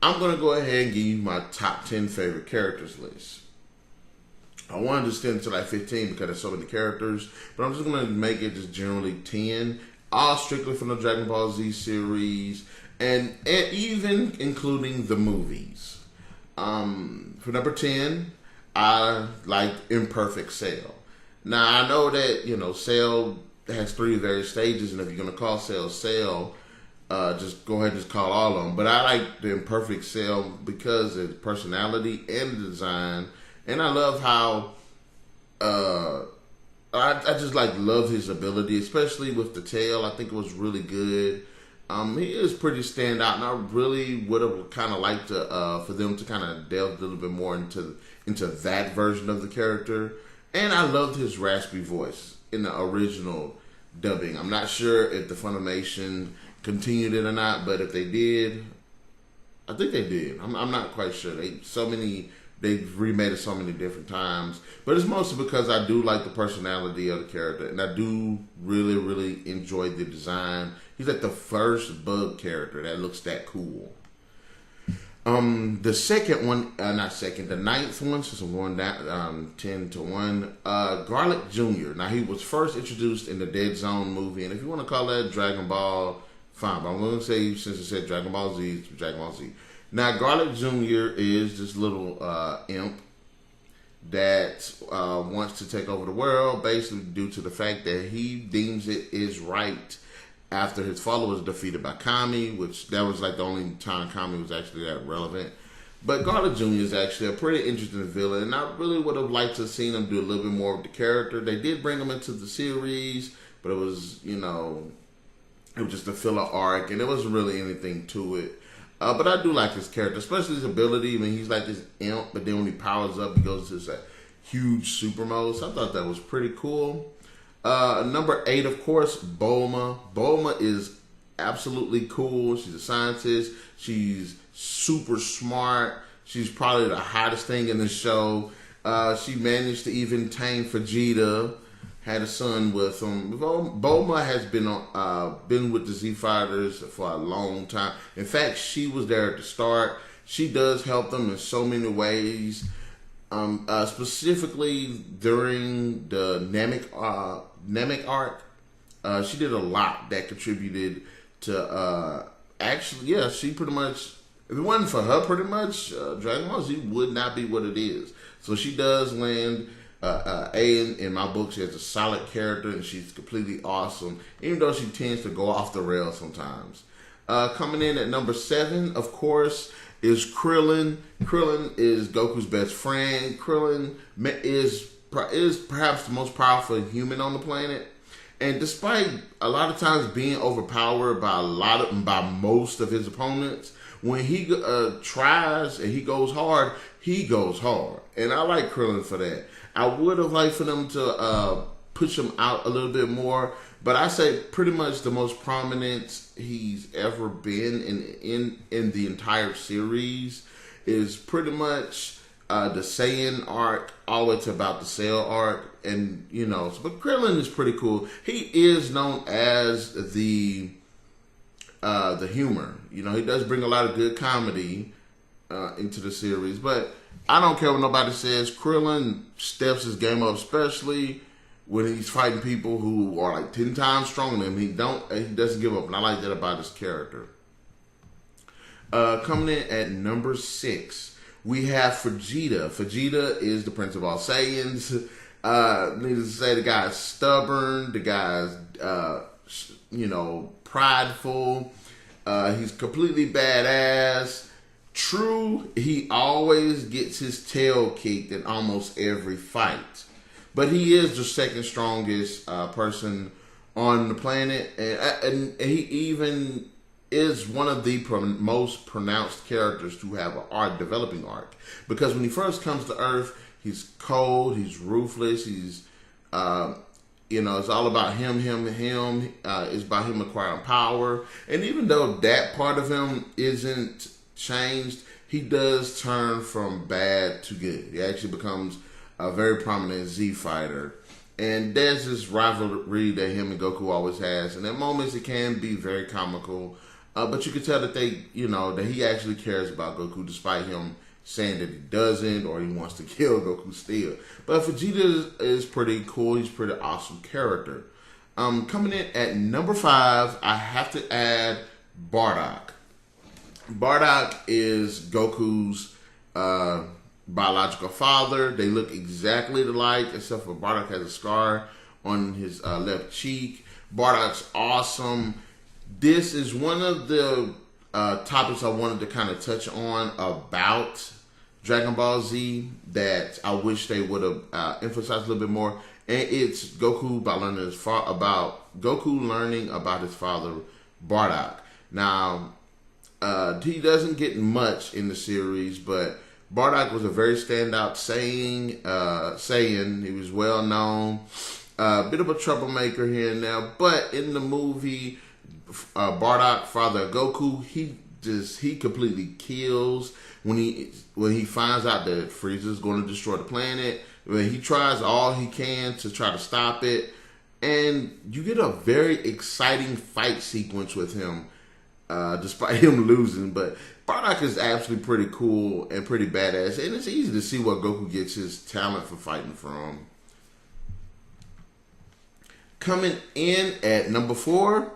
I'm going to go ahead and give you my top 10 favorite characters list. I wanted to extend it to like 15 because there's so many characters, but I'm just going to make it just generally 10, all strictly from the Dragon Ball Z series, and even including the movies. For number 10, I like Imperfect Cell. Now, I know that, Cell has 3 various stages, and if you're going to call Cell, just go ahead and just call all of them. But I like the Imperfect Cell because of his personality and the design. And I love how I just love his ability, especially with the tail. I think it was really good. He is pretty standout, and I really would have kind of liked to for them to kind of delve a little bit more into that version of the character. And I loved his raspy voice in the original dubbing. I'm not sure if the Funimation continued it or not, but if they did, I think they did. I'm not quite sure. They've remade it so many different times. But it's mostly because I do like the personality of the character. And I do really, really enjoy the design. He's like the first bug character that looks that cool. The second one, the ninth one, since I'm going down 10 to 1, Garlic Jr. Now, he was first introduced in the Dead Zone movie. And if you want to call that Dragon Ball, fine. But I'm going to say, since it said Dragon Ball Z, it's Dragon Ball Z. Now, Garlic Jr. is this little imp that wants to take over the world, basically due to the fact that he deems it is right after his father was defeated by Kami, which that was like the only time Kami was actually that relevant. But Garlic Jr. is actually a pretty interesting villain, and I really would have liked to have seen him do a little bit more with the character. They did bring him into the series, but it was, it was just a filler arc, and there wasn't really anything to it. But I do like his character, especially his ability. I mean, he's like this imp, but then when he powers up, he goes to this huge super mode. So I thought that was pretty cool. Number 8, of course, Bulma. Bulma is absolutely cool. She's a scientist. She's super smart. She's probably the hottest thing in the show. She managed to even tame Vegeta. Had a son with him. Bulma has been with the Z Fighters for a long time. In fact, she was there at the start. She does help them in so many ways. Specifically during the Namek arc, she did a lot that contributed to. She pretty much. If it wasn't for her, pretty much Dragon Ball Z would not be what it is. So she does land. In my book, she has a solid character, and she's completely awesome, even though she tends to go off the rails sometimes. Coming in at number 7, of course, is Krillin. Krillin is Goku's best friend. Krillin is perhaps the most powerful human on the planet, and despite a lot of times being overpowered by most of his opponents, when he tries and he goes hard, and I like Krillin for that. I would have liked for them to push him out a little bit more, but I say pretty much the most prominent he's ever been in the entire series is pretty much the Saiyan arc all the way to about the Cell arc, and but Krillin is pretty cool. He is known as the humor. He does bring a lot of good comedy into the series, but I don't care what nobody says. Krillin steps his game up, especially when he's fighting people who are like 10 times stronger than him. He doesn't give up, and I like that about his character. Coming in at number 6, we have Vegeta. Vegeta is the Prince of all Saiyans. Needless to say, the guy's stubborn. The guy's prideful. He's completely badass. True, he always gets his tail kicked in almost every fight. But he is the second strongest person on the planet. And he even is one of the most pronounced characters to have a developing arc. Because when he first comes to Earth, he's cold, he's ruthless, he's... it's all about him. It's about him acquiring power. And even though that part of him isn't changed, he does turn from bad to good. He actually becomes a very prominent Z fighter. And there's this rivalry that him and Goku always has. And at moments it can be very comical. But you can tell that that he actually cares about Goku, despite him saying that he doesn't or he wants to kill Goku still. But Vegeta is pretty cool. He's a pretty awesome character. Coming in at number 5, I have to add Bardock. Bardock is Goku's biological father. They look exactly alike, except for Bardock has a scar on his left cheek. Bardock's awesome. This is one of the topics I wanted to kind of touch on about Dragon Ball Z that I wish they would have emphasized a little bit more. And it's Goku learning about his father, Bardock. Now, he doesn't get much in the series, but Bardock was a very standout Saiyan. He was well known. A bit of a troublemaker here and there, but in the movie, Bardock, father of Goku, he completely kills when he finds out that Frieza is going to destroy the planet. When he tries all he can to try to stop it, and you get a very exciting fight sequence with him, despite him losing. But Bardock is actually pretty cool and pretty badass, and it's easy to see where Goku gets his talent for fighting from. Coming in at number 4,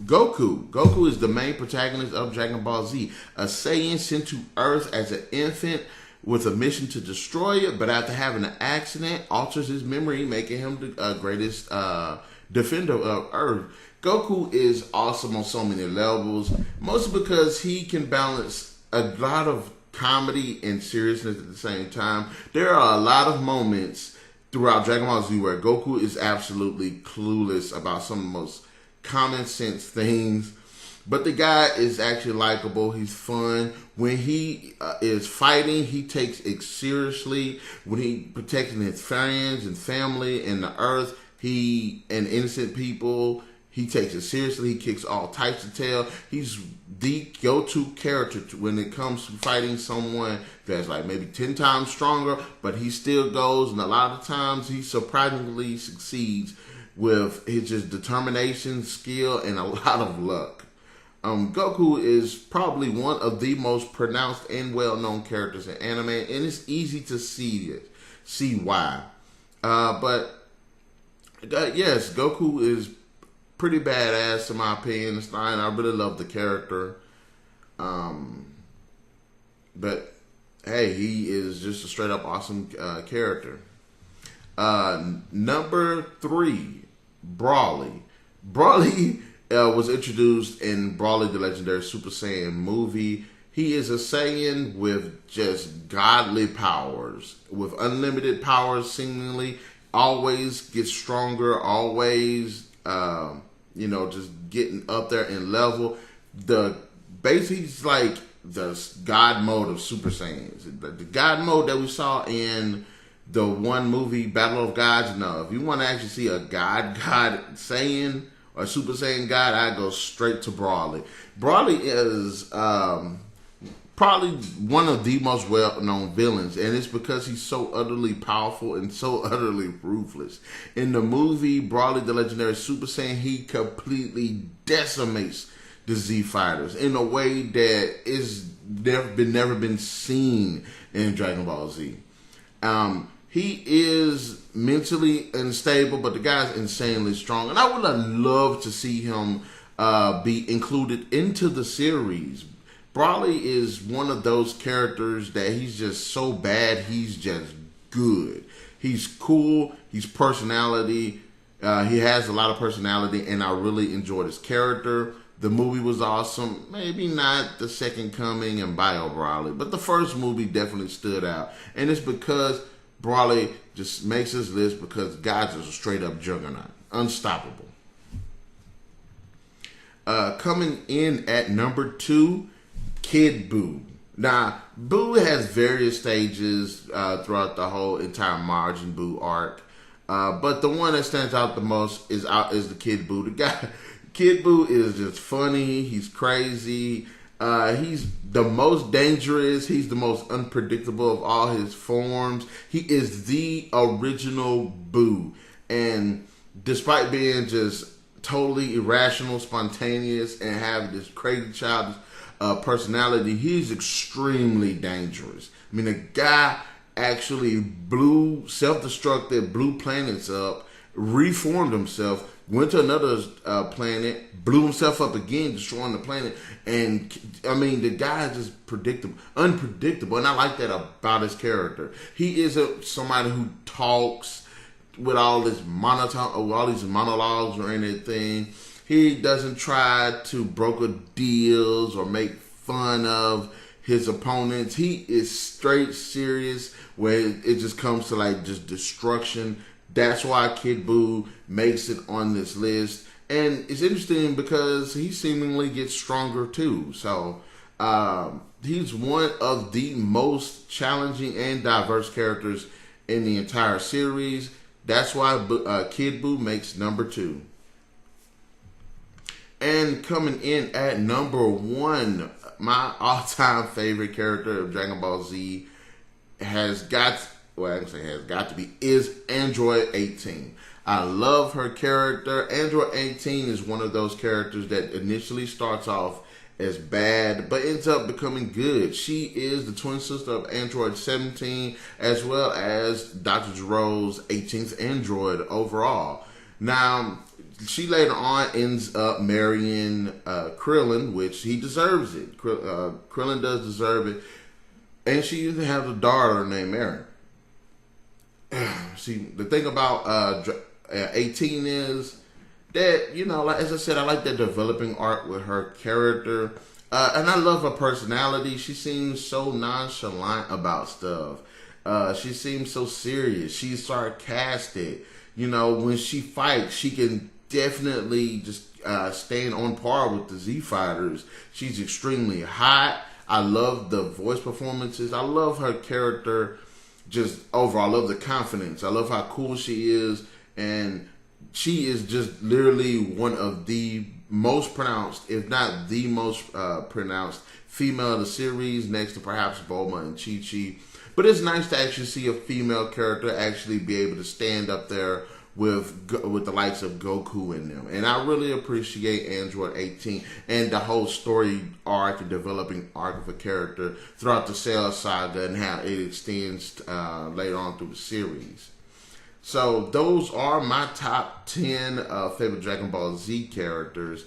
Goku. Goku is the main protagonist of Dragon Ball Z, a Saiyan sent to Earth as an infant with a mission to destroy it, but after having an accident, alters his memory, making him the greatest defender of Earth. Goku is awesome on so many levels, mostly because he can balance a lot of comedy and seriousness at the same time. There are a lot of moments throughout Dragon Ball Z where Goku is absolutely clueless about some of the most common sense things, but the guy is actually likable. He's fun. When he is fighting, he takes it seriously. When he protecting his friends and family and the Earth, and innocent people, he takes it seriously. He kicks all types of tail. He's the go-to character when it comes to fighting someone that's like maybe 10 times stronger, but he still goes, and a lot of times he surprisingly succeeds with his just determination, skill, and a lot of luck. Goku is probably one of the most pronounced and well-known characters in anime, and it's easy to see why. Yes, Goku is pretty badass in my opinion. I really love the character. But hey, he is just a straight up awesome character. Number 3, Broly. Broly was introduced in Broly the Legendary Super Saiyan movie. He is a Saiyan with just godly powers, with unlimited powers seemingly. Always gets stronger, always just getting up there in level. He's like the God mode of Super Saiyans. The God mode that we saw in the one movie, Battle of Gods. No, if you want to actually see a God Saiyan or Super Saiyan God, I go straight to Broly. Broly is probably one of the most well-known villains, and it's because he's so utterly powerful and so utterly ruthless. In the movie Broly the Legendary Super Saiyan, he completely decimates the Z Fighters in a way that is never been seen in Dragon Ball Z. He is mentally unstable, but the guy's insanely strong, and I would have loved to see him be included into the series. Broly is one of those characters that he's just so bad, he's just good. He's cool, he's personality, he has a lot of personality, and I really enjoyed his character. The movie was awesome. Maybe not the Second Coming and Bio Broly, but the first movie definitely stood out. And it's because Broly just makes his list because God's is a straight up juggernaut. Unstoppable. Coming in at number 2, Kid Buu. Now, Buu has various stages throughout the whole entire Majin Buu arc. But the one that stands out the most is the Kid Buu. The guy, Kid Buu is just funny. He's crazy. He's the most dangerous. He's the most unpredictable of all his forms. He is the original Buu. And despite being just totally irrational, spontaneous, and have this crazy childish personality, he's extremely dangerous. I mean, the guy actually self-destructed, blew planets up, reformed himself, went to another planet, blew himself up again, destroying the planet. And I mean, the guy is just unpredictable, and I like that about his character. He isn't somebody who talks with all this all these monologues or anything. He doesn't try to broker deals or make fun of his opponents. He is straight serious, where it just comes to like just destruction. That's why Kid Buu makes it on this list. And it's interesting because he seemingly gets stronger too. So he's one of the most challenging and diverse characters in the entire series. That's why Kid Buu makes number 2. And coming in at number 1, my all-time favorite character of Dragon Ball Z is Android 18. I love her character. Android 18 is one of those characters that initially starts off as bad, but ends up becoming good. She is the twin sister of Android 17, as well as Dr. Gero's 18th android overall. Now, she later on ends up marrying Krillin, which he deserves it. Krillin does deserve it. And she even has a daughter named Aaron. See, the thing about 18 is that, you know, like, as I said, I like that developing arc with her character. And I love her personality. She seems so nonchalant about stuff. She seems so serious. She's sarcastic. You know, when she fights, she can definitely just stand on par with the Z Fighters. She's extremely hot. I love the voice performances. I love her character just overall. I love the confidence. I love how cool she is. And she is just literally one of the most pronounced, if not the most pronounced female of the series, next to perhaps Bulma and Chi-Chi. But it's nice to actually see a female character actually be able to stand up there with the likes of Goku in them. And I really appreciate Android 18 and the whole story arc and developing arc of a character throughout the Cell Saga and how it extends later on through the series. So those are my top 10 favorite Dragon Ball Z characters.